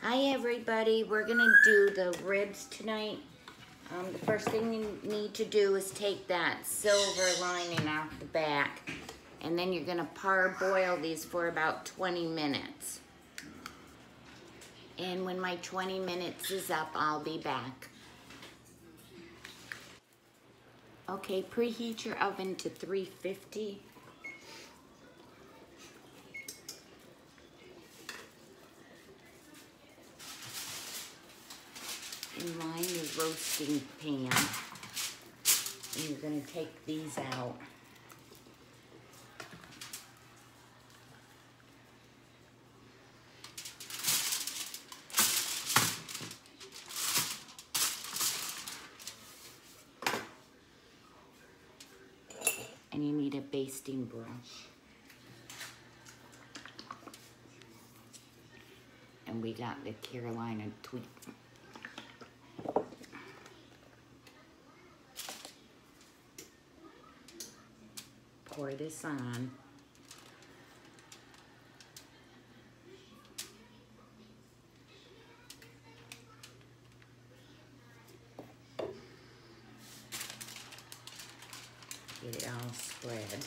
Hi everybody, we're gonna do the ribs tonight. The first thing you need to do is take that silver lining off the back, and then you're gonna parboil these for about 20 minutes. And when my 20 minutes is up, I'll be back. Okay, preheat your oven to 350. And line your roasting pan. And you're gonna take these out. And you need a basting brush. And we got the Carolina Treet. Pour this on. Get it all spread.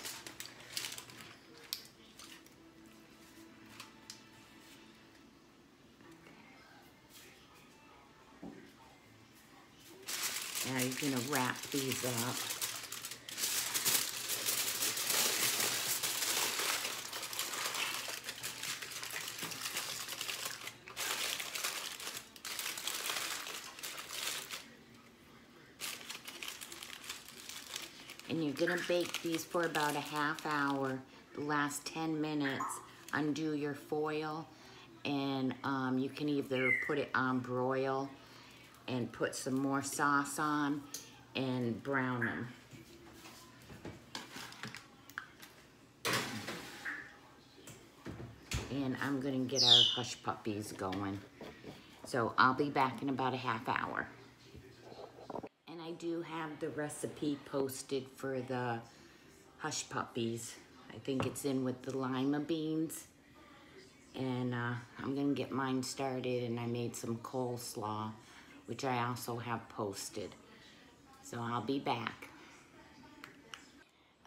Now you're gonna wrap these up. And you're gonna bake these for about a half hour. The last 10 minutes, undo your foil, and you can either put it on broil and put some more sauce on and brown them. And I'm gonna get our hush puppies going. So I'll be back in about a half hour. And I do have the recipe posted for the hush puppies. I think it's in with the lima beans. And I'm gonna get mine started, and I made some coleslaw, which I also have posted. So I'll be back.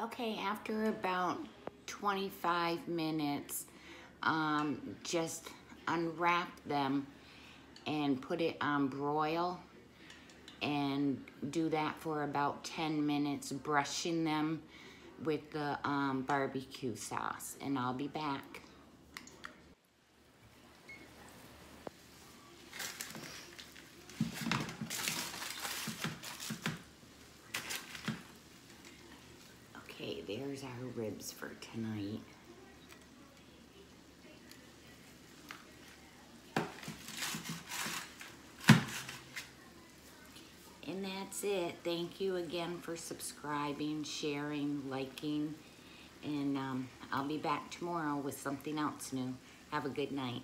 Okay, after about 25 minutes, just unwrap them and put it on broil, and do that for about 10 minutes, brushing them with the barbecue sauce, and I'll be back. Okay, there's our ribs for tonight. And that's it. Thank you again for subscribing, sharing, liking, and I'll be back tomorrow with something else new. Have a good night.